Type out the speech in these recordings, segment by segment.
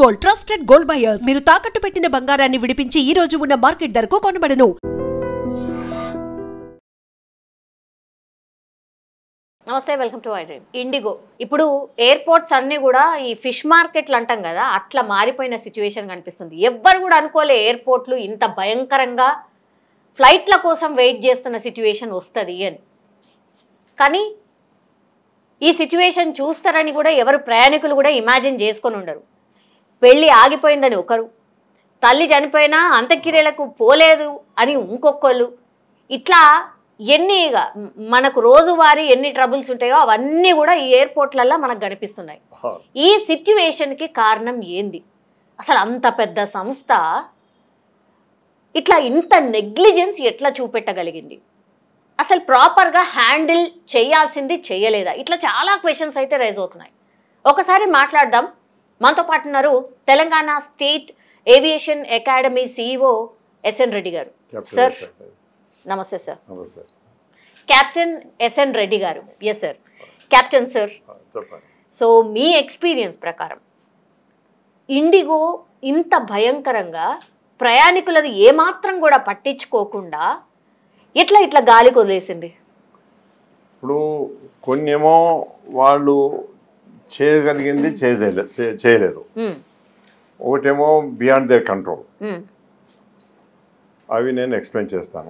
Gold trusted gold buyers మీరు తాకట్టు పెట్టిన బంగారాన్ని విడిపించి ఈ రోజు ఉన్న మార్కెట్ ధరకు కొనబడను. నమస్తే, వెల్కమ్ టు ఐడ్రీమ్. ఇండిగో ఇప్పుడు ఎయిర్పోర్ట్స్ అన్నీ కూడా ఈ ఫిష్ మార్కెట్లు అంటాం కదా, అట్లా మారిపోయిన సిచ్యువేషన్ కనిపిస్తుంది. ఎవ్వరు కూడా అనుకోలే ఎయిర్పోర్ట్లు ఇంత భయంకరంగా ఫ్లైట్ల కోసం వెయిట్ చేస్తున్న సిచ్యువేషన్ వస్తుంది అని. కానీ ఈ సిచ్యువేషన్ చూస్తారని కూడా ఎవరు ప్రయాణికులు కూడా ఇమాజిన్ చేసుకొని ఉండరు. పెళ్ళి ఆగిపోయిందని ఒకరు, తల్లి చనిపోయినా అంత్యక్రియలకు పోలేదు అని ఇంకొకళ్ళు, ఇట్లా ఎన్నిగా మనకు రోజువారీ ఎన్ని ట్రబుల్స్ ఉంటాయో అవన్నీ కూడా ఈ ఎయిర్పోర్ట్లలో మనకు కనిపిస్తున్నాయి. ఈ సిచ్యువేషన్కి కారణం ఏంది? అసలు అంత పెద్ద సంస్థ ఇట్లా ఇంత నెగ్లిజెన్స్ ఎట్లా చూపెట్టగలిగింది? అసలు ప్రాపర్గా హ్యాండిల్ చేయాల్సింది చేయలేదా? ఇట్లా చాలా క్వశ్చన్స్ అయితే రైజ్ అవుతున్నాయి. ఒకసారి మాట్లాడదాం. మనతో పాటు ఉన్నారు Telangana state aviation academy CEO SN Reddy గారు. సార్ నమస్తే. సార్ కెప్టెన్ SN రెడ్డి గారు. Yes sir, captain sir. So మీ ఎక్స్పీరియన్స్ ప్రకారం ఇండిగో ఇంత భయంకరంగా ప్రయాణికులను ఏమాత్రం కూడా పట్టించుకోకుండా ఇట్లా గాలికి వదిలేసింది? ఇప్పుడు కొన్నేమో వాళ్ళు చేయగలిగింది చేయలేరు, ఒకటేమో బియాండ్ దేర్ కంట్రోల్. అవి నేను ఎక్స్ప్లెయిన్ చేస్తాను.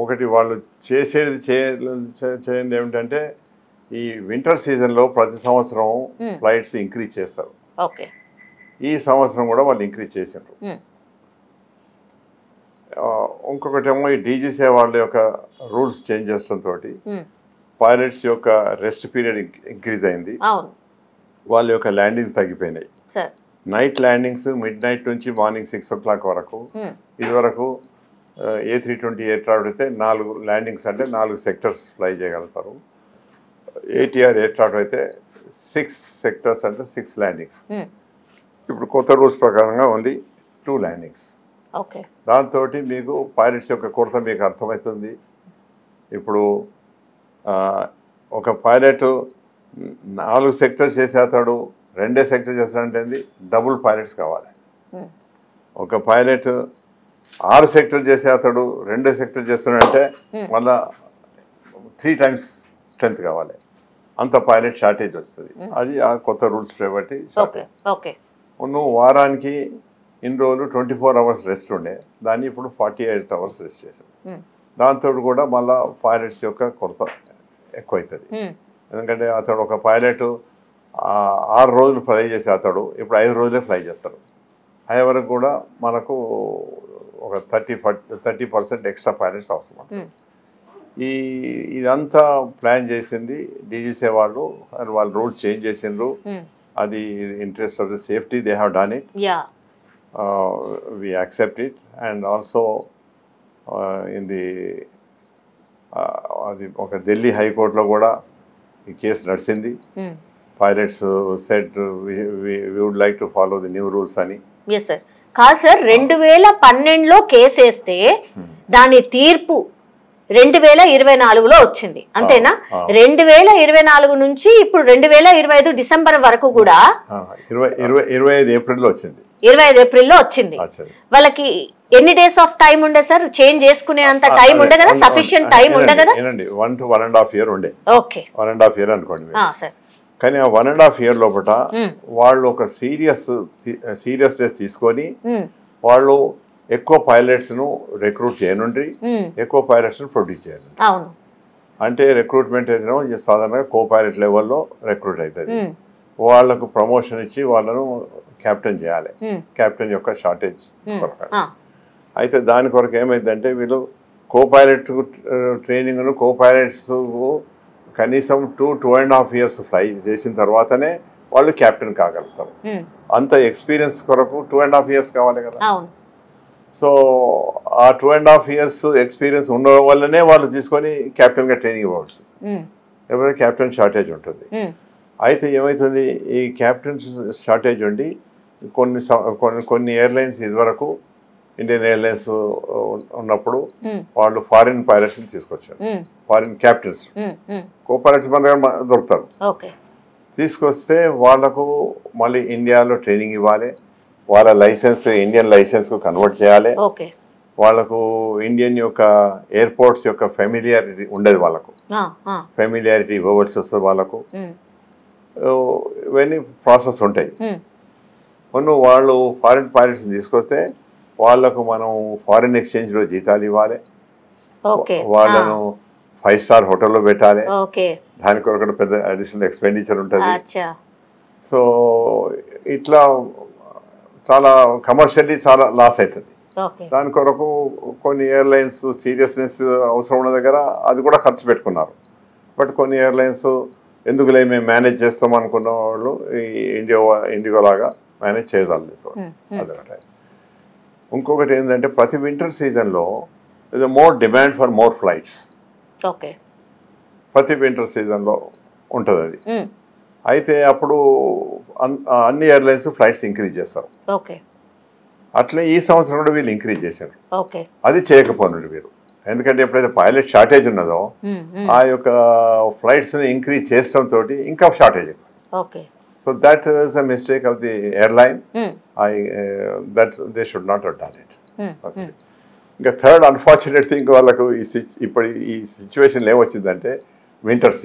ఒకటి వాళ్ళు చేసేది చేయండి ఏమిటంటే, ఈ వింటర్ సీజన్లో ప్రతి సంవత్సరం ఫ్లైట్స్ ఇంక్రీజ్ చేస్తారు. ఈ సంవత్సరం కూడా వాళ్ళు ఇంక్రీజ్ చేశారు. ఇంకొకటేమో ఈ DGCA వాళ్ళ యొక్క రూల్స్ చేంజ్ చేయడంతో పైలట్స్ యొక్క రెస్ట్ పీరియడ్ ఇంక్రీజ్ అయింది. వాళ్ళ యొక్క ల్యాండింగ్స్ తగ్గిపోయినాయి. నైట్ ల్యాండింగ్స్ మిడ్ నైట్ నుంచి మార్నింగ్ 6 o'clock వరకు. ఇది వరకు A320 ఎయిర్క్రాఫ్ట్ అయితే 4 ల్యాండింగ్స్ అంటే 4 సెక్టర్స్ ఫ్లై చేయగలుగుతారు. ATR ఎయిర్క్రాఫ్ట్ అయితే 6 సెక్టర్స్ అంటే 6 ల్యాండింగ్స్. ఇప్పుడు కొత్త రూల్స్ ప్రకారంగా ఓన్లీ 2 ల్యాండింగ్స్. దాంతో మీకు పైలట్స్ యొక్క కొరత మీకు అర్థమవుతుంది. ఇప్పుడు ఒక పైలట్ 4 సెక్టర్స్ చేసేస్తాడు, 2 సెక్టర్ చేస్తాడంటే డబుల్ పైలట్స్ కావాలి. ఒక పైలట్ 6 సెక్టర్ చేసేస్తాడు, 2 సెక్టర్ చేస్తాడంటే మళ్ళా 3 times స్ట్రెంత్ కావాలి. అంత పైలట్ షార్టేజ్ వస్తుంది. అది ఆ కొత్త రూల్స్ బట్టి షార్టేజ్. నువ్వు వారానికి ఇన్ని రోజులు 24 hours రెస్ట్ ఉండే, దాన్ని ఇప్పుడు 48 hours రెస్ట్ చేశాడు. దాంతో కూడా మళ్ళీ పైలట్స్ యొక్క కొరత ఎక్కువవుతుంది. ఎందుకంటే అతడు ఒక పైలట్ 6 రోజులు ఫ్లై చేసి అతడు ఇప్పుడు 5 రోజులే ఫ్లై చేస్తాడు. అయ్యే వరకు కూడా మనకు ఒక 30% ఎక్స్ట్రా పైలట్స్ అవసరం. ఇదంతా ప్లాన్ చేసింది DGCA వాళ్ళు. అండ్ వాళ్ళు రూల్స్ చేంజ్ చేసిండ్రు. అది interest of the safety they have done it. We accept it, and also in the అది ఒక ఢిల్లీ హైకోర్టులో కూడా ఈ కేసు నడిచింది. Pilots said we would like to follow the new rules అని. Yes sir. కాదు సార్, 2012లో కేసు వేస్తే దాని తీర్పు 2024లో వచ్చింది, అంతేనా? 2024 నుంచి ఇప్పుడు 2025 డిసెంబర్ వరకు కూడా 25 ఏప్రిల్లో వచ్చింది. 25 ఏప్రిల్లో వచ్చింది. వాళ్ళకి ఎన్ని డేస్ ఆఫ్ టైం ఉండే సార్? చేంజ్ చేసుకునే అంత టైం ఉండే కదా? సఫిషియెంట్ టైం ఉండే కదా? 1 to 1.5 years ఉండే. ఓకే, 1.5 years అనుకోండి. కానీ ఆ 1.5 years లోపల వాళ్ళు ఒక సీరియస్నెస్ తీసుకొని వాళ్ళు ఎక్కువ పైలట్స్ను రిక్రూట్ చేయనుండ్రి, ఎక్కువ పైలట్స్ను ప్రొడ్యూస్ చేయాలి. అంటే రిక్రూట్మెంట్ ఏదైనా సాధారణంగా కో పైలట్ లెవెల్లో రిక్రూట్ అవుతుంది. వాళ్లకు ప్రమోషన్ ఇచ్చి వాళ్ళను క్యాప్టెన్ చేయాలి, క్యాప్టెన్ యొక్క షార్టేజ్ కొరకు. అయితే దాని కొరకు ఏమైందంటే వీళ్ళు కో పైలట్ ట్రైనింగ్ను కో పైలట్స్ కనీసం 2.5 years ఫ్లై చేసిన తర్వాతనే వాళ్ళు క్యాప్టెన్ కాగలుగుతారు. అంత ఎక్స్పీరియన్స్ కొరకు 2.5 years కావాలి కదా. సో ఆ 2.5 years ఎక్స్పీరియన్స్ ఉన్న వల్లనే వాళ్ళు తీసుకొని క్యాప్టెన్గా ట్రైనింగ్ ఇవ్వాల్సి వస్తుంది. లేకపోతే క్యాప్టెన్ షార్టేజ్ ఉంటుంది. అయితే ఏమవుతుంది, ఈ క్యాప్టెన్ షార్టేజ్ ఉండి కొన్ని ఎయిర్లైన్స్ ఇదివరకు ఇండియన్ ఎయిర్లైన్స్ ఉన్నప్పుడు వాళ్ళు ఫారిన్ పైలట్స్ని తీసుకొచ్చారు, ఫారిన్ క్యాప్టెన్స్. కో పైలట్స్ మన దగ్గర దొరుకుతారు. తీసుకొస్తే వాళ్ళకు మళ్ళీ ఇండియాలో ట్రైనింగ్ ఇవ్వాలి, వాళ్ళ లైసెన్స్ ఇండియన్ లైసెన్స్కు కన్వర్ట్ చేయాలి, ఓకే వాళ్ళకు ఇండియన్ యొక్క ఎయిర్పోర్ట్స్ యొక్క ఫెమిలియారిటీ ఉండదు, వాళ్ళకు ఫెమిలియారిటీ ఇవ్వవలసి వస్తుంది వాళ్ళకు. ఇవన్నీ ప్రాసెస్ ఉంటాయి. మనం వాళ్ళు ఫారిన్ పైలట్స్ని తీసుకొస్తే వాళ్ళకు మనం ఫారిన్ ఎక్స్చేంజ్లో జీతాలు ఇవ్వాలి, వాళ్ళను 5 స్టార్ హోటల్లో పెట్టాలి, దానికి ఒక పెద్ద అడిషనల్ ఎక్స్పెండిచర్ ఉంటుంది. సో ఇట్లా చాలా కమర్షియల్లీ చాలా లాస్ అవుతుంది. దాని కొరకు కొన్ని ఎయిర్లైన్స్ సీరియస్నెస్ అవసరం ఉన్న దగ్గర అది కూడా ఖర్చు పెట్టుకున్నారు. బట్ కొన్ని ఎయిర్లైన్స్ ఎందుకులే మేము మేనేజ్ చేస్తాం అనుకున్న వాళ్ళు ఈ ఇండిగో లాగా మేనేజ్ చేయగలరు. అదొకటి. ఇంకొకటి ఏంటంటే ప్రతి వింటర్ సీజన్లో ఇది more demand for more flights. ప్రతి వింటర్ సీజన్లో ఉంటుంది అది. అయితే అప్పుడు అన్ని ఎయిర్లైన్స్ ఫ్లైట్స్ ఇంక్రీజ్ చేస్తారు. అట్లే ఈ సంవత్సరం కూడా వీళ్ళు ఇంక్రీజ్ చేశారు. అది చేయకపోయినాడు వీరు. ఎందుకంటే ఎప్పుడైతే పైలట్ షార్టేజ్ ఉన్నదో ఆ యొక్క ఫ్లైట్స్ని ఇంక్రీజ్ చేయడంతో ఇంకా షార్టేజ్ అయిపోయింది. So that is a mistake of the airline. That they should not have done it. ఇంకా థర్డ్ అన్ఫార్చునేట్ థింగ్ వాళ్ళకు ఇప్పుడు ఈ సిచ్యువేషన్లో ఏమొచ్చిందంటే వింటర్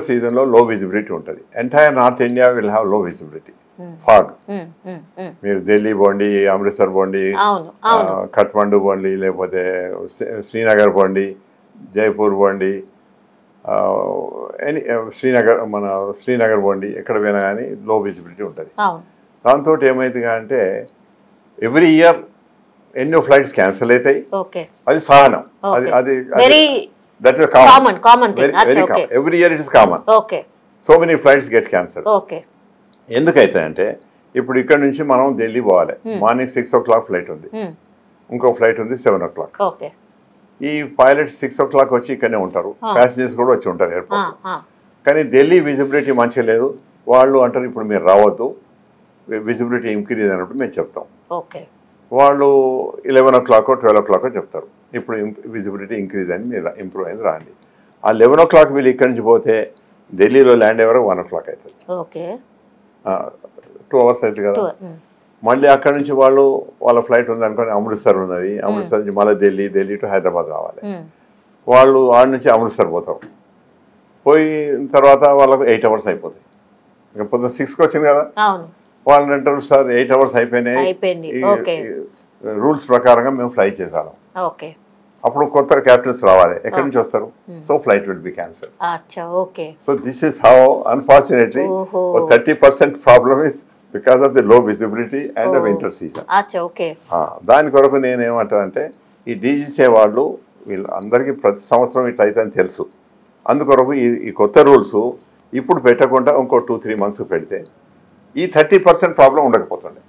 సీజన్లో లో విజిబిలిటీ ఉంటుంది. Entire north India will have low visibility, fog. మీరు ఢిల్లీ పోండి, అమృత్సర్ పోండి, కఠ్మండు పోండి, లేకపోతే శ్రీనగర్ పోండి, జైపూర్ పోండి, శ్రీనగర్ పోండి, ఎక్కడ పోయినా కానీ లో విజిబిలిటీ ఉంటుంది. దాంతో ఏమైంది అంటే ఎవ్రీ ఇయర్ ఎన్నో ఫ్లైట్స్ క్యాన్సిల్ అవుతాయి. అది సహనం. అది that is common thing. Very common. Every year it is common. So many flights get cancelled. ఎందుకైతే అంటే ఇప్పుడు ఇక్కడ నుంచి మనం ఢిల్లీ పోవాలి, మార్నింగ్ 6 o'clock ఫ్లైట్ ఉంది, ఇంకో ఫ్లైట్ ఉంది 7 o'clock. ఈ పైలట్స్ 6 o'clock వచ్చి ఇక్కడనే ఉంటారు, ప్యాసింజర్స్ కూడా వచ్చి ఉంటారు ఎయిర్పోర్ట్. కానీ ఢిల్లీ విజిబిలిటీ మంచిగా లేదు. వాళ్ళు అంటారు ఇప్పుడు మీరు రావద్దు, విజిబిలిటీ ఇంక్రీజ్ అయినప్పుడు మేము చెప్తాం. వాళ్ళు 11 o'clock 12 o'clock చెప్తారు ఇప్పుడు విజిబిలిటీ ఇంక్రీజ్ అయింది, మీరు ఇంప్రూవ్ అయింది రండి. ఆ 11 o'clock వీళ్ళు ఇక్కడి నుంచి పోతే ఢిల్లీలో ల్యాండ్ అయ్యే వరకు 1 o'clock అవుతుంది. 2 hours అవుతుంది కదా. మళ్ళీ అక్కడి నుంచి వాళ్ళ ఫ్లైట్ ఉంది అనుకోని అమృత్సర్ ఉన్నది, అమృత్సర్ నుంచి మళ్ళీ ఢిల్లీ టు హైదరాబాద్ రావాలి. వాళ్ళు ఆడ నుంచి అమృత్సర్ పోతారు. పోయిన తర్వాత వాళ్ళకు 8 hours అయిపోతాయి. ఇంకా పొద్దున్న 6కి వచ్చింది కదా, వాళ్ళు అంటారు సార్ 8 hours అయిపోయినాయి, రూల్స్ ప్రకారంగా మేము ఫ్లై చేసాము. అప్పుడు కొత్త క్యాప్టెన్స్ రావాలి, ఎక్కడి నుంచి వస్తారు? So flight will be cancel. So this is how unfortunately 30% problem is because of the లో విజిబిలిటీ అండ్ వింటర్ సీజన్. దాని కొరకు నేనేమంటానంటే ఈ డీజీసీ వాళ్ళు వీళ్ళందరికీ ప్రతి సంవత్సరం ఇట్లా అయితే అని తెలుసు. అందుకొరకు ఈ కొత్త రూల్స్ ఇప్పుడు పెట్టకుండా ఇంకో 2-3 months పెడితే ఈ 30% ప్రాబ్లం ఉండకపోతుండే,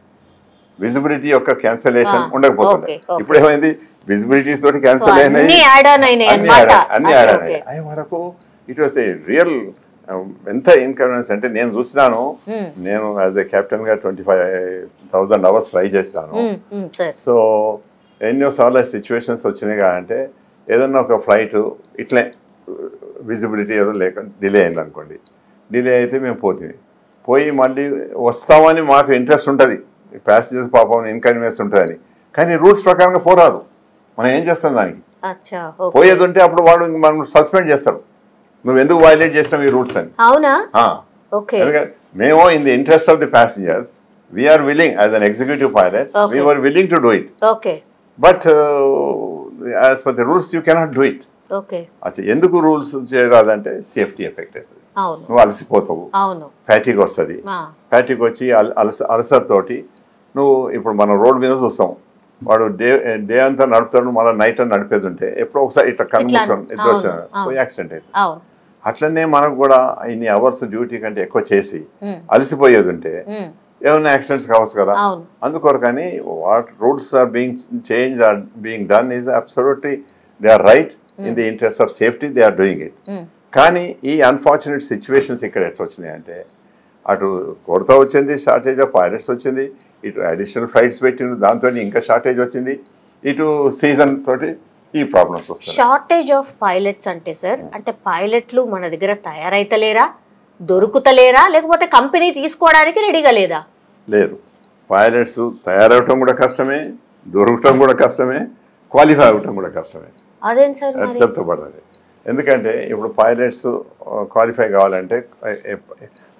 విజిబిలిటీ యొక్క క్యాన్సలేషన్ ఉండకపోతుండే. ఇప్పుడు ఏమైంది, విజిబిలిటీ తోటి క్యాన్సిల్ అయినాయి, అన్ని యాడ్ అయినాయి. అయ్యే వరకు ఇట్ వాస్ ఏ రియల్ ఎంత ఇన్కన్వీనియన్స్ అంటే నేను చూసినాను. నేను యాజ్ ఏ కెప్టెన్ గా 25,000 hours ఫ్లై చేసినాను. సో ఎన్నోసార్లు సిచ్యువేషన్స్ వచ్చినాయి అంటే ఏదన్నా ఒక ఫ్లైట్ ఇట్లే విజిబిలిటీ ఏదో లేక డిలే అయింది అనుకోండి, డిలే అయితే మేము పోయి మళ్ళీ వస్తామని మాకు ఇంట్రెస్ట్ ఉంటుంది, ప్యాసింజర్స్ పాపం ఇన్కన్వీనియన్స్ ఉంటుందని. కానీ రూల్స్ ప్రకారంగా పోరాదు, మనం ఏం చేస్తాం దానికి? పోయేది ఉంటే అప్పుడు వాడు మనం సస్పెండ్ చేస్తాడు, నువ్వు ఎందుకు వైలేట్ చేసినావు ఈ రూల్స్ అని. ఎందుకంటే మేము in the interest of the passengers we are willing as an executive pilot we were willing to do it, but as per the rules you cannot do it. ఎందుకు రూల్స్ చేయరాదంటే సేఫ్టీ ఎఫెక్ట్ అవుతుంది, నువ్వు అలసిపోతావు, fatigue వస్తుంది. Fatigue వచ్చి అలసర్ తోటి నువ్వు ఇప్పుడు మనం రోడ్ మీద చూస్తాం, వాడు డే అంతా నడుపుతాడు, మళ్ళీ నైట్ అని నడిపేది ఉంటే ఎప్పుడో ఒకసారి ఇట్లా కన్ఫ్యూషన్ ఇట్లా వచ్చి యాక్సిడెంట్ అవుతుంది. అట్లనే మనకు కూడా ఇన్ని అవర్స్ డ్యూటీ కంటే ఎక్కువ చేసి అలసిపోయేది ఉంటే ఏమైనా యాక్సిడెంట్స్ కావచ్చు కదా. అందుకొరకని what rules are being change are being done is absolutely they are right in the interest of safety, they are doing it. కానీ ఈ అన్ఫార్చునేట్ సిచ్యువేషన్స్ ఇక్కడ ఎట్లా వచ్చినాయంటే అటు కొరత వచ్చింది, షార్టేజ్ ఆఫ్ పైలట్స్ వచ్చింది, ఇటు అడిషనల్ ఫ్లైట్స్ పెట్టింది, దాంతో ఇంకా షార్టేజ్ వచ్చింది, ఇటు సీజన్ తోటి ఈ ప్రాబ్లమ్స్ వస్తాయి. షార్టేజ్ ఆఫ్ పైలట్స్ అంటే సార్, అంటే పైలట్లు మన దగ్గర తయారైతలేరా దొరుకుతలేరా లేకపోతే కంపెనీ తీసుకోవడానికి రెడీగా లేదా? లేదు, పైలట్స్ తయారవటం కూడా కష్టమే, దొరకటం కూడా కష్టమే, క్వాలిఫై అవ్వటం కూడా కష్టమే. అదేంటి సార్ చెప్తపడుతుంది. ఎందుకంటే ఇప్పుడు పైలట్స్ క్వాలిఫై కావాలంటే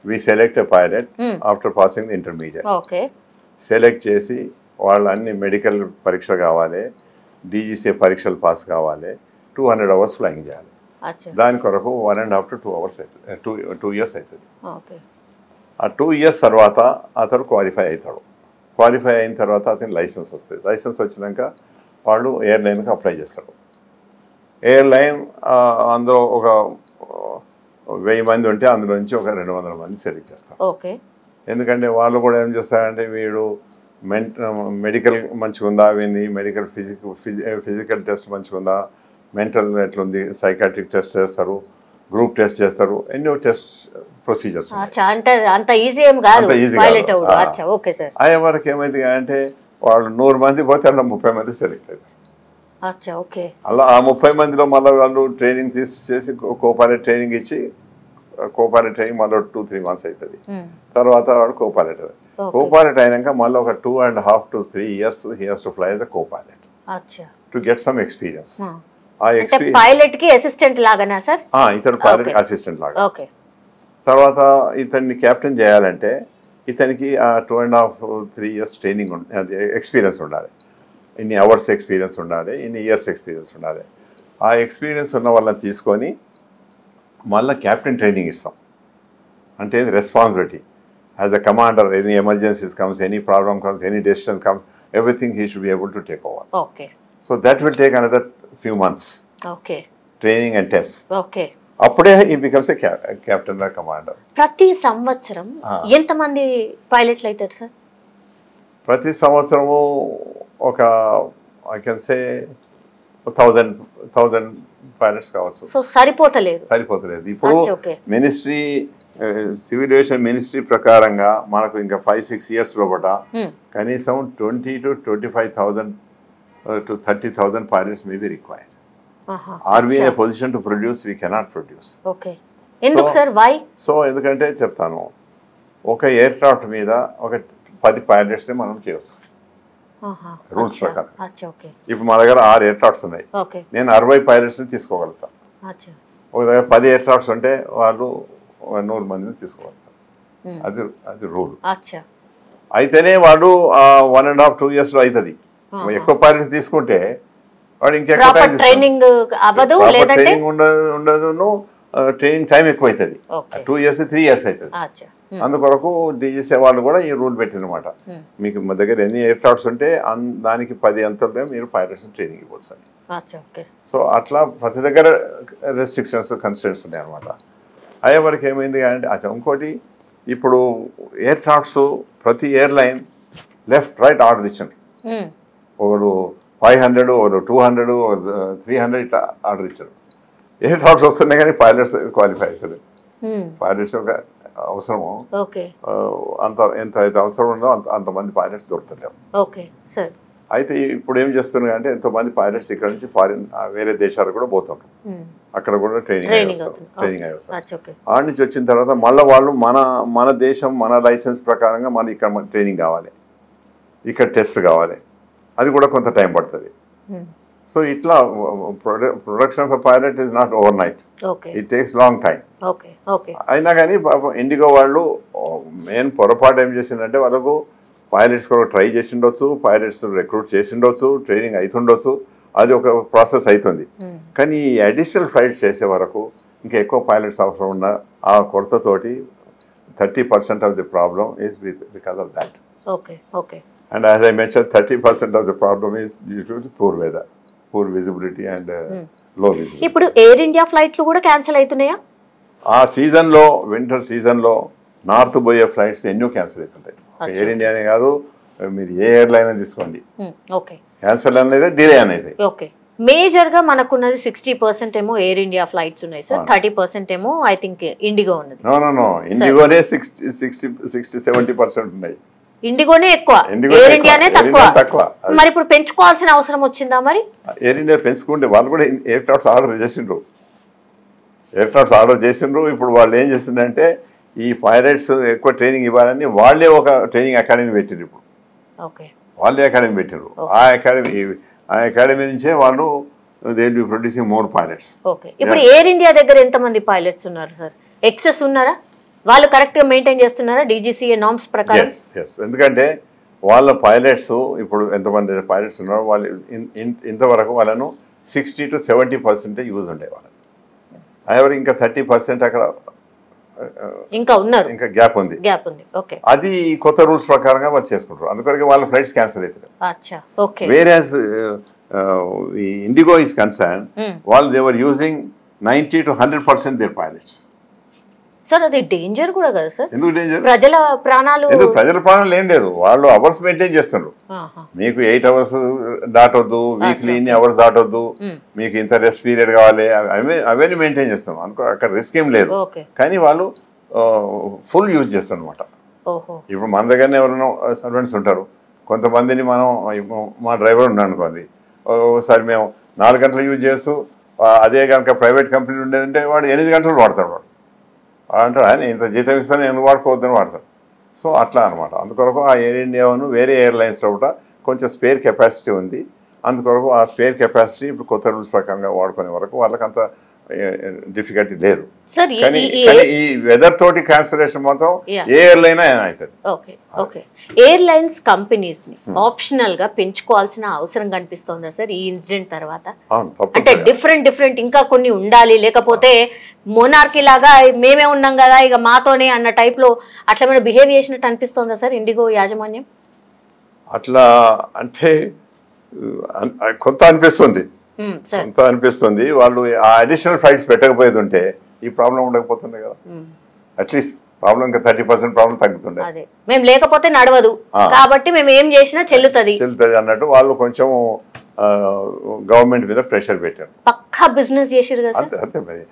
we select a pilot after passing the intermediate. Okay, select చేసి వాళ్ళు అన్ని మెడికల్ పరీక్ష కావాలి, డీజీసీ పరీక్షలు పాస్ కావాలి, 200 hours ఫ్లయింగ్ చేయాలి. దాని కొరకు 1.5 to 2 hours అవుతుంది, 2 years అవుతుంది. ఆ 2 years తర్వాత అతను క్వాలిఫై అవుతాడు. క్వాలిఫై అయిన తర్వాత అతనికి లైసెన్స్ వస్తుంది. లైసెన్స్ వచ్చినాక వాళ్ళు ఎయిర్లైన్కి అప్లై చేస్తాడు. ఎయిర్లైన్ అందులో ఒక 1000 మంది ఉంటే అందులో నుంచి ఒక 200 మంది సెలెక్ట్ చేస్తారు. ఓకే, ఎందుకంటే వాళ్ళు కూడా ఏం చేస్తారంటే వీడు మెడికల్ మంచిగా ఉందా, వీని మెడికల్ ఫిజికల్ టెస్ట్ మంచిగా ఉందా, మెంటల్ ఎట్లుంది, సైకాట్రిక్ టెస్ట్ చేస్తారు, గ్రూప్ టెస్ట్ చేస్తారు, ఎన్నో టెస్ట్ ప్రొసీజర్స్. అంత ఈజీ ఏం కాదు. అయ్యే వరకు ఏమైంది అంటే వాళ్ళు 100 మంది పోతే అలా 30 మంది సెలెక్ట్ అవుతారు. అలా ఆ 30 మందిలో మళ్ళీ వాళ్ళు ట్రైనింగ్ చేసి కోపైలట్ ట్రైనింగ్ ఇచ్చి, కోపైలట్ ట్రైనింగ్ మళ్ళీ 2-3 months అవుతుంది. తర్వాత వాడు కోపైలట్. కోపైలట్ అయినాక మళ్ళీ ఒక 2.5 to 3 years he has to fly as a co-pilot to get some experience. Pilot కి అసిస్టెంట్ లాగానా సార్? ఇతను పైలట్ అసిస్టెంట్ లాగా. తర్వాత ఇతన్ని కెప్టెన్ చేయాలంటే ఇతనికి 2.5-3 years ట్రైనింగ్ ఎక్స్పీరియన్స్ ఉండాలి. ఇన్ని అవర్స్ ఎక్స్పీరియన్స్ ఉండాలి, ఇన్ని ఇయర్స్ ఎక్స్పీరియన్స్ ఉండాలి. ఆ ఎక్స్పీరియన్స్ ఉన్న వాళ్ళని తీసుకొని మళ్ళీ క్యాప్టెన్ ట్రైనింగ్ ఇస్తాం. అంటే responsibility as a commander, any emergencies comes, any problem comes, any decision comes, everything he should be able to take over. So that will take another few months. Training and test. అప్పుడే he becomes a captain or commander. ప్రతి సంవత్సరం ఎంతమంది పైలట్లు అవుతారు sir? ప్రతి సంవత్సరము ఒక I can say 1000 pilots కావచ్చు. So సరిపోతలేదు. ఇప్పుడు మినిస్ట్రీ సివిల్ ఏవియేషన్ మినిస్ట్రీ ప్రకారంగా మనకు ఇంకా 5-6 years లోపల కనీసం 20,000 to 25,000 to 30,000 pilots may be required. Are we in a position to produce? We cannot produce. Okay. ఎందుకు సార్? Why? సో ఎందుకంటే చెప్తాను, ఒక ఎయిర్క్రాఫ్ట్ మీద ఒక 10 పైలట్స్ని మనం చేయవచ్చు రూల్స్ ప్రకారం. ఇప్పుడు మా దగ్గర 6 ఎయిర్క్రాఫ్ట్స్ ఉన్నాయి, నేను 60 పైలట్స్ని తీసుకోగలుగుతాను. ఒక దగ్గర 10 ఎయిర్క్రాఫ్ట్స్ ఉంటే వాళ్ళు 100 మందిని తీసుకోగలుగుతారు. అది రూల్. అయితేనే వాడు 1.5-2 years అవుతుంది. ఎక్కువ పైలట్స్ తీసుకుంటే వాడు ఇంకెక్కువ ట్రైనింగ్ ఉండదు, ట్రైనింగ్ టైం ఎక్కువ అవుతుంది. 2 years 3 years అవుతుంది. అందుకొరకు డీజీసీ వాళ్ళు కూడా ఈ రూల్ పెట్టినమాట, మీకు మా దగ్గర ఎన్ని ఎయిర్క్రాఫ్ట్స్ ఉంటే దానికి 10 అంతలో మీరు పైలట్స్ ట్రైనింగ్ ఇవ్వచ్చు. సో అట్లా ప్రతి దగ్గర రెస్ట్రిక్షన్స్, కన్స్ట్రెంట్స్ ఉన్నాయి అనమాట. అయ్యే వరకు ఏమైంది అంటే ఇంకోటి, ఇప్పుడు ఎయిర్క్రాఫ్ట్స్ ప్రతి ఎయిర్లైన్ లెఫ్ట్ రైట్ ఆర్డర్ ఇచ్చారు. ఒకరు 500, ఒకరు 200, 300 ఇట్లా ఆర్డర్ ఇచ్చారు. ఎయిర్క్రాఫ్ట్స్ వస్తున్నాయి కానీ పైలట్స్ క్వాలిఫై అవుతుంది. పైలట్స్ ఒక అవసరము, ఎంత అయితే అవసరం ఉందో అంతమంది పైలట్స్ దొరుకుతలేరు. అయితే ఇప్పుడు ఏం చేస్తున్నారు అంటే ఎంతోమంది పైలట్స్ ఇక్కడ నుంచి ఫారిన్ వేరే దేశాలకు కూడా పోతున్నారు. అక్కడ కూడా ట్రైనింగ్ అయ్యి వస్తారు. ఆడ నుంచి వచ్చిన తర్వాత మళ్ళీ వాళ్ళు మన దేశం మన లైసెన్స్ ప్రకారంగా మళ్ళీ ఇక్కడ ట్రైనింగ్ కావాలి, ఇక్కడ టెస్ట్ కావాలి, అది కూడా కొంత టైం పడుతుంది. సో ఇట్లా production of pilot is not over night, it takes long time. అయినా కానీ ఇండిగో వాళ్ళు మెయిన్ పొరపాటు ఏం చేసిందంటే వాళ్ళకు పైలట్స్ కూడా ట్రై చేసిండొచ్చు, పైలట్స్ రిక్రూట్ చేసిండొచ్చు, ట్రైనింగ్ అవుతుండొచ్చు, అది ఒక ప్రాసెస్ అవుతుంది. కానీ ఈ అడిషనల్ ఫ్లైట్స్ చేసే వరకు ఇంకా ఎక్కువ పైలట్స్ అవసరం ఉన్న ఆ కొరతతోటి 30% of the problem is because of that. And as I mentioned, 30% of the problem is due to poor weather, poor visibility and low visibility. ఇప్పుడు ఎయిర్ ఇండియా ఫ్లైట్లు కూడా క్యాన్సిల్ అవుతున్నాయా? ఆ సీజన్లో, వింటర్ సీజన్లో నార్త్ పోయే ఫ్లైట్స్ ఎన్నో క్యాన్సిల్ అవుతుంటాయి. ఎయిర్ ఇండియానే కాదు, మీరు ఏ ఎయిర్లైన్ తీసుకోండి, క్యాన్సిల్ అనేది డిలే అనేది. మేజర్ గా మనకున్నది 60% ఏమో ఎయిర్ ఇండియా ఫ్లైట్స్ ఉన్నాయి సార్, 30% ఏమో ఐ థింక్ ఇండిగో ఉన్నది. నో ఇండిగోనే 60-70% ఉన్నాయి. ఇండిగోనే ఎక్కువ, ఎయిర్ ఇండియానే తక్కువ. మరి ఇప్పుడు పెంచుకోవాల్సిన అవసరం వచ్చిందా? మరి ఎయిర్ ఇండియా పెంచుకుంటే వాళ్ళు కూడా ఎయిర్ క్రాఫ్ట్స్ ఆర్డర్ చేసిండ్రు. ఎయిర్క్రాఫ్ట్స్ ఆర్డర్ చేసిండ్రు. ఇప్పుడు వాళ్ళు ఏం చేసిందంటే ఈ పైలట్స్ ఎక్కువ ట్రైనింగ్ ఇవ్వాలని వాళ్ళే ఒక ట్రైనింగ్ అకాడమీ పెట్టిండ్రు. ఇప్పుడు వాళ్ళే అకాడమీ పెట్టిండ్రు. ఆ అకాడమీ నుంచే వాళ్ళు they will be producing more pilots. ఇప్పుడు ఎయిర్ ఇండియా దగ్గర ఎంతమంది పైలట్స్ ఉన్నారు సార్? ఎక్సెస్ ఉన్నారా? వాళ్ళు కరెక్ట్ గా మెయింటైన్ చేస్తున్నారా DGCA నార్మ్స్ ప్రకారం? ఎందుకంటే వాళ్ళ పైలట్స్ ఇప్పుడు ఎంతమంది పైలట్స్ ఉన్నారో వాళ్ళు ఇంతవరకు వాళ్ళను 60 to 70% యూజ్ ఉండే వాళ్ళు. ఎవరు ఇంకా 30% అక్కడ ఇంకా ఉన్నారు, ఇంకా గ్యాప్ ఉంది. అది కొత్త రూల్స్ ప్రకారంగా వాళ్ళు చేసుకుంటారు. అందుకొరకు వాళ్ళ ఫ్లైట్స్ క్యాన్సిల్ అవుతారు. వేరేస్ ఇండిగో ఈస్ కన్సర్న్ వాళ్ళు they were using 90 to 100% their pilots. Sir అది డేంజర్ కూడా కదా సార్? ఎందుకు డేంజర్? ప్రజల ప్రాణాలు ఏం లేదు. వాళ్ళు అవర్స్ మెయింటైన్ చేస్తున్నారు. మీకు 8 hours దాటొద్దు, వీక్లీ ఇన్ని అవర్స్ దాటొద్దు, మీకు ఇంత రెస్ట్ పీరియడ్ కావాలి, అవన్నీ మెయింటైన్ చేస్తాం. అనుకో అక్కడ రిస్క్ ఏం లేదు. కానీ వాళ్ళు ఫుల్ యూజ్ చేస్తారు అనమాట. ఇప్పుడు మన దగ్గరనే ఎవరైనా సర్వెంట్స్ ఉంటారు. కొంతమందిని మనం మా డ్రైవర్ ఉన్నాడు అనుకోండి, ఒకసారి మేము 4 గంటలు యూజ్ చేస్తూ అదే కనుక ప్రైవేట్ కంపెనీ ఉండేదంటే వాడు 8 గంటలు వాడతాడు. వాడు అంటాడు ఆయన ఇంత జీతం ఇస్తాను నేను వాడుకోవద్దని వాడతాడు. సో అట్లా అనమాట. అందుకొరకు ఆ ఎయిర్ ఇండియాను వేరే ఎయిర్లైన్స్లో కూడా కొంచెం స్పేర్ కెపాసిటీ ఉంది. అందుకొరకు ఆ స్పేర్ కెపాసిటీ ఇప్పుడు కొత్త రూల్స్ ప్రకారంగా వాడుకునే వరకు వాళ్ళకి అంత డిఫికల్టీ లేదు. కానీ ఈ వెదర్ తోటి క్యాన్సలేషన్ మాత్రం ఏ ఎయిర్లైన్ అయినా అవుతుంది. ఎయిర్లైన్స్ కంపెనీస్ ని ఆప్షనల్ గా పెంచుకోవాల్సిన అవసరం కనిపిస్తోందా సార్ ఈ ఇన్సిడెంట్ తర్వాత? అంటే డిఫరెంట్ ఇంకా కొన్ని ఉండాలి, లేకపోతే మోనార్కీ లాగా మేమే ఉన్నాం కదా ఇక మాతోనే అన్న టైప్ లో అట్లా మీద బిహేవ్ చేసినట్టు అనిపిస్తోందా సార్ ఇండిగో యాజమాన్యం? అట్లా అంటే కొంత అనిపిస్తుంది. వాళ్ళు ఆ అడిషనల్ ఫ్లైట్స్ పెట్టకపోయేది ఉంటే ఈ ప్రాబ్లం ఉండకపోతుండే కదా. అట్లీస్ట్ ప్రాబ్లం ఇంకా 30% ప్రాబ్లం తగ్గుతుండే. మేము లేకపోతే నడవదు కాబట్టి మేము ఏం చేసినా చెల్లుతుంది అన్నట్టు వాళ్ళు కొంచెం గవర్నమెంట్ మీద ప్రెషర్ పెట్టారు. పక్కా బిజినెస్ చేసారు కదా. అంతే మరి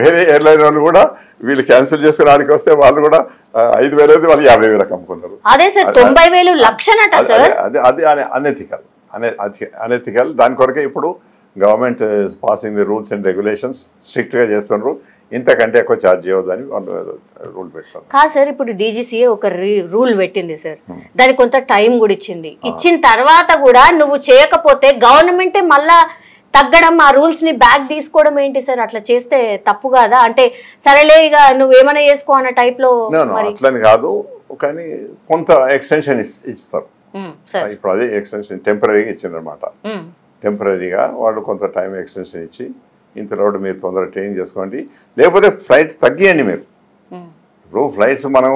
వేరే ఎయిర్లైన్ వాళ్ళు కూడా వీళ్ళు క్యాన్సిల్ చేసుకోవడానికి వస్తే వాళ్ళు కూడా 5,000 వాళ్ళు 50,000 అమ్ముకున్నారు. అదే సార్ 90,000 లక్షనట సార్. అది అనెథికల్. దాని కొరకే ఇప్పుడు government passing the rules and regulations స్ట్రిక్ట్గా చేస్తున్నారు. ఇంతకంటే ఎక్కువ ఛార్జ్ చేయవద్దని వాళ్ళు రూల్ పెట్టారు. కాదు సార్, ఇప్పుడు DGCA ఒక రూల్ పెట్టింది సార్, దానికి కొంత టైం కూడా ఇచ్చింది. ఇచ్చిన తర్వాత కూడా నువ్వు చేయకపోతే గవర్నమెంటే మళ్ళా తగ్గడం, ఆ రూల్స్ ని బ్యాక్ తీసుకోవడం ఏంటి సార్? అట్లా చేస్తే తప్పు కాదా? అంటే సరేలే ఇక నువ్వేమైనా చేసుకో అన్న టైప్ లో. అట్లని కాదు, కానీ కొంత ఎక్స్టెన్షన్ ఇస్తారు. ఇప్పుడు అదే ఎక్స్టెన్షన్ టెంపరీగా ఇచ్చిందనమాట. టెంపరీగా వాళ్ళు కొంత టైం ఎక్స్టెన్షన్ ఇచ్చి ఇంతలో మీరు తొందరగా ట్రైనింగ్ చేసుకోండి, లేకపోతే ఫ్లైట్స్ తగ్గియండి. మీరు ఇప్పుడు ఫ్లైట్స్ మనం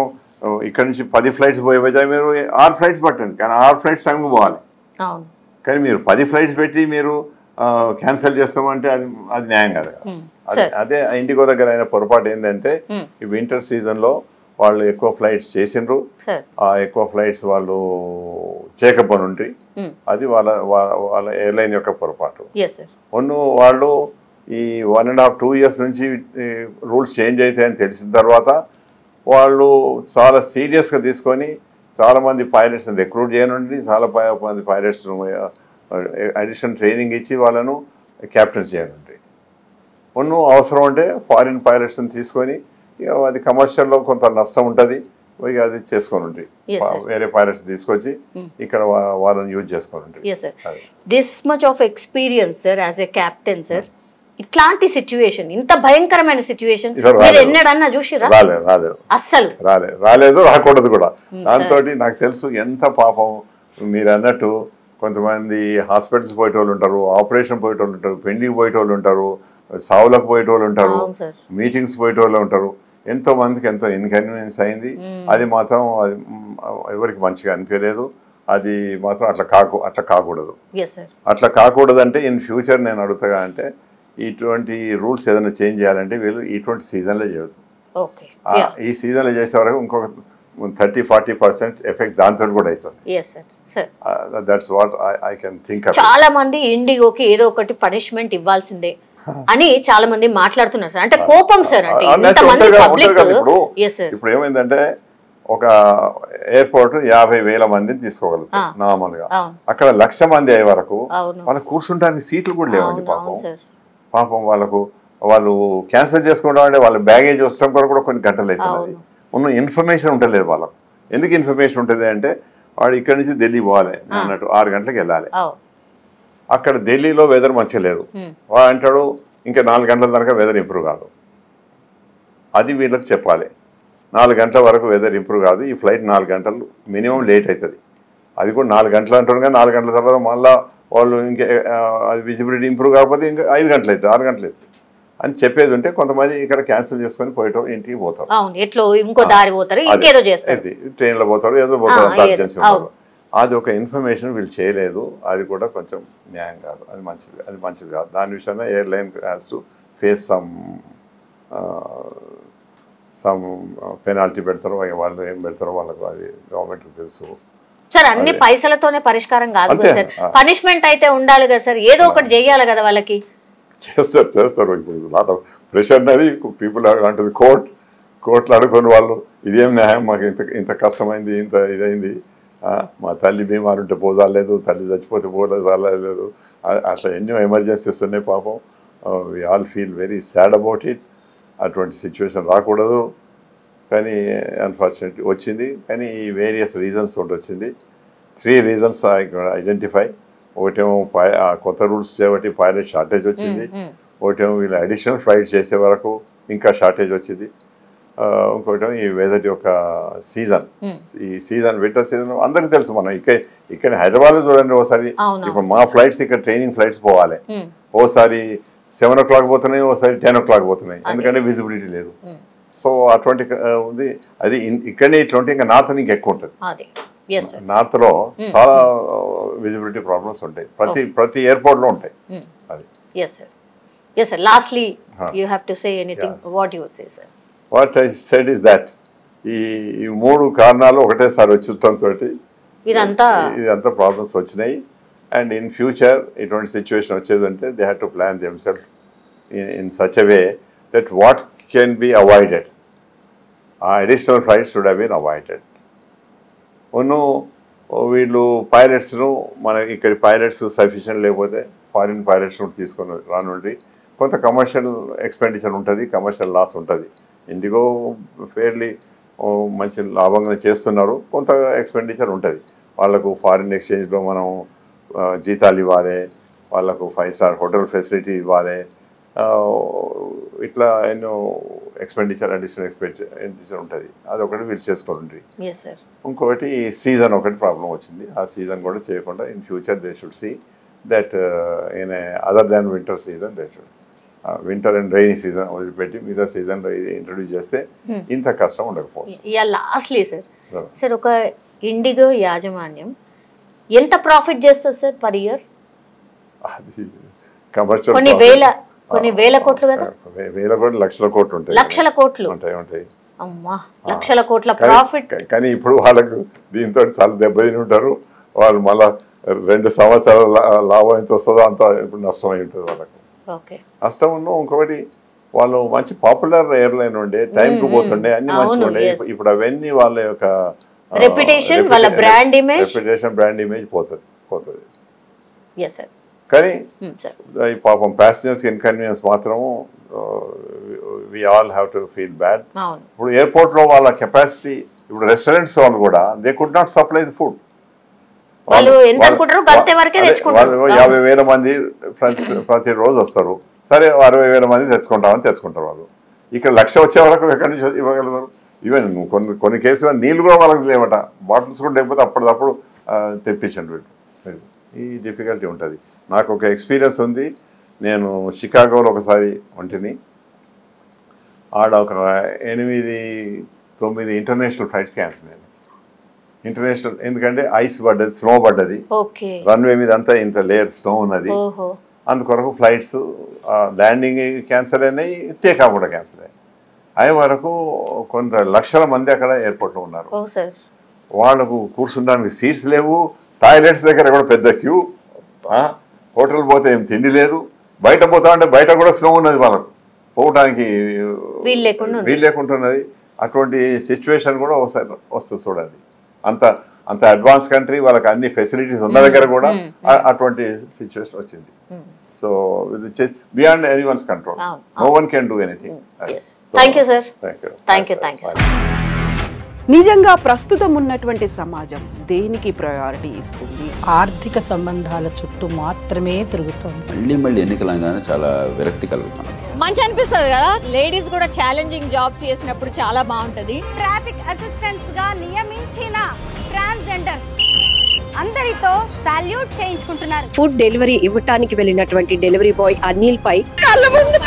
ఇక్కడ నుంచి 10 ఫ్లైట్స్ పోయే మీరు 6 ఫ్లైట్స్ పట్టండి, కానీ 6 ఫ్లైట్స్ టైంకి పోవాలి. కానీ మీరు 10 ఫ్లైట్స్ పెట్టి మీరు క్యాన్సిల్ చేస్తామంటే అది న్యాయం కాదు. అదే ఇండిగో దగ్గర అయిన పొరపాటు ఏంటంటే ఈ వింటర్ సీజన్లో వాళ్ళు ఎక్కువ ఫ్లైట్స్ చేసిండ్రు. ఆ ఎక్కువ ఫ్లైట్స్ వాళ్ళు చేయకపోనుండ్రి, అది వాళ్ళ ఎయిర్లైన్ యొక్క పొరపాటు. వాళ్ళు ఈ 1.5-2 years నుంచి రూల్స్ చేంజ్ అవుతాయని తెలిసిన తర్వాత వాళ్ళు చాలా సీరియస్గా తీసుకొని చాలామంది పైలట్స్ని రిక్రూట్ చేయనుండి, చాలా మంది పైలట్స్ను అడిషనల్ ట్రైనింగ్ ఇచ్చి వాళ్ళను క్యాప్టెన్ చేయనుండి. అవసరం ఉంటే ఫారిన్ పైలట్స్ని తీసుకొని అది కమర్షియల్లో కొంత నష్టం ఉంటుంది, ఇక అది చేసుకొని వేరే పైలట్స్ తీసుకొచ్చి ఇక్కడ వాళ్ళని యూజ్ చేసుకొని. This much of experience sir as a captain sir, ఇట్లాంటి సిచ్యువేషన్, ఇంత భయంకరమైన సిచ్యువేషన్ మీరు ఎన్నడన్నా చూసిరా? అస్సలు రాలేదు, రాకూడదు కూడా. దాంతో నాకు తెలుసు ఎంత పాపం. మీరు అన్నట్టు కొంతమంది హాస్పిటల్స్ పోయేటోళ్ళు ఉంటారు, ఆపరేషన్ పోయేటోళ్ళు ఉంటారు, పెండికి పోయేటోళ్ళు ఉంటారు, సావులకు పోయేటోళ్ళు ఉంటారు, మీటింగ్స్ పోయేటోళ్ళు ఉంటారు. ఎంతో మందికి ఎంతో ఇన్కన్వీనియన్స్ అయింది. అది మాత్రం ఎవరికి మంచిగా అనిపించలేదు. అది మాత్రం అట్లా కాకూడదు. అట్లా కాకూడదు అంటే ఇన్ ఫ్యూచర్ నేను అడుగుతాగా అంటే ఇటువంటి రూల్స్ ఏదైనా చేంజ్ చేయాలంటే వీళ్ళు ఇటువంటి సీజన్లో చేయొద్దు. ఈ సీజన్లో చేసే వరకు ఇంకొక 30-40% ఎఫెక్ట్ దాంతో కూడా అవుతుంది. That's what I can think. చాలా మంది ఇండిగోకి ఏదో ఒకటి పనిష్మెంట్ ఇవ్వాల్సిందే అని చాలా మంది మాట్లాడుతున్నారు. అంటే కోపం సార్. ఇప్పుడు ఏమైందంటే ఒక ఎయిర్పోర్ట్ 50,000 మందిని తీసుకోగలుగుతారు నార్మల్గా. అక్కడ 1,00,000 మంది అయ్యే వరకు వాళ్ళకి కూర్చుంటానికి సీట్లు కూడా లేవండి. పాపం వాళ్ళకు వాళ్ళు క్యాన్సిల్ చేసుకోవడం అంటే వాళ్ళ బ్యాగేజ్ వస్తాం కూడా కొన్ని గంటలు అవుతుంది. ఉన్న ఇన్ఫర్మేషన్ ఉండలేదు వాళ్ళకు. ఎందుకు ఇన్ఫర్మేషన్ ఉంటుంది అంటే వాడు ఇక్కడి నుంచి ఢిల్లీ పోవాలి అన్నట్టు 6 గంటలకు వెళ్ళాలి. అక్కడ ఢిల్లీలో వెదర్ మంచిగా లేదు, వాడు అంటాడు ఇంకా 4 గంటల దాకా వెదర్ ఇంప్రూవ్ కాదు. అది వీళ్ళకి చెప్పాలి, 4 గంటల వరకు వెదర్ ఇంప్రూవ్ కాదు, ఈ ఫ్లైట్ 4 గంటలు మినిమం లేట్ అవుతుంది. అది కూడా 4 గంటలు అంటాడు కానీ 4 గంటల తర్వాత మళ్ళీ వాళ్ళు ఇంకా అది విజిబిలిటీ ఇంప్రూవ్ కాకపోతే ఇంకా 5 గంటలు అవుతుంది, 6 గంటలు అవుతుంది అని చెప్పేది ఉంటే కొంతమంది ఇక్కడ క్యాన్సిల్ చేసుకొని పోయేటం ఇంటికి పోతారు. ట్రైన్లో పోతారు, ఏదో పోతారు, అర్జెన్సీ ఉంటారు. అది ఒక ఇన్ఫర్మేషన్ వీళ్ళు చేయలేదు, అది కూడా కొంచెం న్యాయం కాదు, అది మంచిది కాదు. దాని విషయంలో airline has to face some penalty పెడతారు, వాళ్ళు ఏం పెడతారో వాళ్ళకు అది గవర్నమెంట్కి తెలుసు. సార్ అన్ని పైసలతోనే పరిష్కారం కాదు సార్, పనిష్మెంట్ అయితే ఉండాలి కదా సార్, ఏదో ఒకటి చేయాలి కదా వాళ్ళకి. చేస్తారు ఇప్పుడు లాట్ ఆఫ్ ప్రెషర్ అనేది పీపుల్ అంటుంది. కోర్టులు అడుగుని వాళ్ళు ఇదేం న్యాయం, మాకు ఇంత కష్టమైంది, ఇంత ఇదైంది, మా తల్లి బీమారు ఉంటే పోదాలేదు, తల్లి చచ్చిపోతే పోలేదు, అట్లా ఎన్నో ఎమర్జెన్సీస్ ఉన్నాయి పాపం. We all feel very sad about it. అటువంటి సిచ్యువేషన్ రాకూడదు, కానీ అన్ఫార్చునేట్లీ వచ్చింది. కానీ ఈ వేరియస్ రీజన్స్ తోటి వచ్చింది. 3 రీజన్స్ ఐడెంటిఫై. ఒకటేమో కొత్త రూల్స్ చేయబట్టి పైలట్ షార్టేజ్ వచ్చింది, ఒకటేమో వీళ్ళు అడిషనల్ ఫ్లైట్ చేసే వరకు ఇంకా షార్టేజ్ వచ్చింది, ఇంకోటేమో ఈ వెదర్ యొక్క సీజన్. ఈ సీజన్ వింటర్ సీజన్ అందరికీ తెలుసు. మనం ఇక్కడ హైదరాబాద్లో చూడండి, ఒకసారి ఇప్పుడు మా ఫ్లైట్స్ ఇక్కడ ట్రైనింగ్ ఫ్లైట్స్ పోవాలి, ఓసారి 7 o'clock పోతున్నాయి, ఓసారి 10 o'clock పోతున్నాయి, ఎందుకంటే విజిబిలిటీ లేదు. సో అటువంటి ఉంది. అది ఇక్కడనే ఇట్లాంటి ఇంకా నార్త్ ఇంకా ఎక్కువ ఉంటుంది. నార్త్ లో చాలా విజిబిలిటీ ప్రాబ్లమ్స్ ఉంటాయి, ప్రతి ఎయిర్పోర్ట్ లో ఉంటాయి. అది what I said is that ఈ 3 కారణాలు ఒకటేసారి వచ్చటంతో ఇదంతా ప్రాబ్లమ్స్ వచ్చినాయి. అండ్ ఇన్ ఫ్యూచర్ ఇటువంటి సిచ్యువేషన్ వచ్చేదంటే they have to plan themselves in such a way that what can be avoided. ఆ additional flights should have been avoided. వీళ్ళు పైలట్స్ను మన ఇక్కడి పైలట్స్ సఫిషియెంట్ లేకపోతే ఫారిన్ పైలట్స్ను తీసుకొని రానుండి కొంత కమర్షియల్ ఎక్స్పెండిచర్ ఉంటుంది, కమర్షియల్ లాస్ ఉంటుంది. ఇండిగో ఫెయిర్లీ మంచి లాభంగా చేస్తున్నారు, కొంత ఎక్స్పెండిచర్ ఉంటుంది. వాళ్ళకు ఫారిన్ ఎక్స్చేంజ్లో మనం జీతాలు ఇవ్వాలి, వాళ్ళకు 5-star హోటల్ ఫెసిలిటీ ఇవ్వాలి, ఇట్లా ఎన్నో అడిషనల్ ఎక్స్పెండిచర్ ఉంటుంది. అదొకటి వీళ్ళు చేసుకోండి. ఇంకొకటి సీజన్ ఒకటి ప్రాబ్లం వచ్చింది, ఆ సీజన్ కూడా చేయకుండా in future they should see that in other than winter season they should winter and rainy season వదిలిపెట్టి మిగతా సీజన్లో ఇది ఇంట్రడ్యూస్ చేస్తే ఇంత కష్టం ఉండకపోవచ్చు. లాస్ట్లీ సార్ ఒక ఇండిగో యాజమాన్యం ఎంత ప్రాఫిట్ చేస్తుంది సార్ పర్ ఇయర్? అది కమర్షియల్ కొన్ని వేల కోట్లు కదా, వేల కోట్లు, లక్షల కోట్లు ఉంటాయి, లక్షల కోట్లు ఉంటాయి. అమ్మా, లక్షల కోట్ల ప్రాఫిట్. కానీ ఇప్పుడు వాళ్ళకు దీంతో చాలా దెబ్బతిని ఉంటారు. వాళ్ళు మళ్ళా 2 సంవత్సరాల లాభం ఎంత వస్తుందో అంత ఇప్పుడు నష్టం అయి ఉంటుంది వాళ్ళకు. నష్టం ఇంకొకటి వాళ్ళు మంచి పాపులర్ ఎయిర్లైన్ ఉండే, టైంకి పోతుండే, అన్ని మంచిగా ఉండే. ఇప్పుడు అవన్నీ వాళ్ళ యొక్క రెప్యుటేషన్, వాళ్ళ బ్రాండ్ ఇమేజ్ పోతుంది. కానీ ఈ పాపం ప్యాసింజర్స్కి ఇన్కన్వీనియన్స్ మాత్రము we all have to feel bad. ఇప్పుడు ఎయిర్పోర్ట్లో వాళ్ళ కెపాసిటీ, ఇప్పుడు రెస్టారెంట్స్ వాళ్ళు కూడా they could not supply the food. వాళ్ళు 50,000 మంది ప్రతిరోజు వస్తారు, సరే 60,000 మంది తెచ్చుకుంటారు వాళ్ళు. ఇక్కడ 1,00,000 వచ్చే వరకు ఎక్కడి నుంచి ఇవ్వగలుగుతారు? ఈవెన్ కొన్ని కేసులో నీళ్ళు కూడా వాళ్ళకి లేవట, బాటిల్స్ కూడా లేకపోతే అప్పటికప్పుడు తెప్పించండి వీళ్ళు. ఈ డిఫికల్టీ ఉంటుంది. నాకు ఒక ఎక్స్పీరియన్స్ ఉంది. నేను షికాగోలో ఒకసారి ఒంటిని, ఆడ ఒక 8-9 ఇంటర్నేషనల్ ఫ్లైట్స్ క్యాన్సిల్ అయ్యాయి. ఇంటర్నేషనల్ ఎందుకంటే ఐస్ పడ్డది, స్నో పడ్డది, రన్వే మీద అంతా ఇంత లేయర్ స్నో ఉన్నది, అందుకొరకు ఫ్లైట్స్ ల్యాండింగ్ క్యాన్సిల్ అయినాయి, టేకాఫ్ కూడా క్యాన్సిల్ అయ్యాయి. అయ్యే వరకు కొంత లక్షల మంది అక్కడ ఎయిర్పోర్ట్లో ఉన్నారు. వాళ్ళకు కూర్చుండడానికి సీట్స్ లేవు, టాయిలెట్స్ దగ్గర కూడా పెద్ద క్యూ, హోటల్ పోతే ఏం తిండి లేదు, బయట పోతా అంటే బయట కూడా స్నో ఉన్నది, వాళ్ళకు పోవడానికి వీలు లేకుంటున్నది. అటువంటి సిచ్యువేషన్ కూడా ఒకసారి వస్తుంది చూడండి. అంత అంత అడ్వాన్స్ కంట్రీ, వాళ్ళకి అన్ని ఫెసిలిటీస్ ఉన్న దగ్గర కూడా అటువంటి సిచ్యువేషన్ వచ్చింది. So beyond anyone's control, no one can do anything. Thank you sir. Thank you. నిజంగా ప్రస్తుతం ఉన్నటువంటి సమాజం దేనికి ప్రయారిటీ ఇస్తుంది? ఆర్థిక సంబంధాల చుట్టూ మాత్రమే తిరుగుతుంది. మళ్ళీ ఎన్నికలంగానే చాలా విరక్తి కలుగుతాం. మంచి అనిపిస్తుంది కదా, లేడీస్ కూడా ఛాలెంజింగ్ జాబ్స్ చేసినప్పుడు చాలా బాగుంటది. ట్రాఫిక్ అసిస్టెంట్స్ గా నియమించిన ట్రాన్స్జెండర్స్ అందరితో సాల్యూట్ చేయించుకుంటున్నారు. ఫుడ్ డెలివరీ ఇవ్వటానికి వెళ్ళినటువంటి డెలివరీ బాయ్ అనిల్ పై కళ్ళ ముందు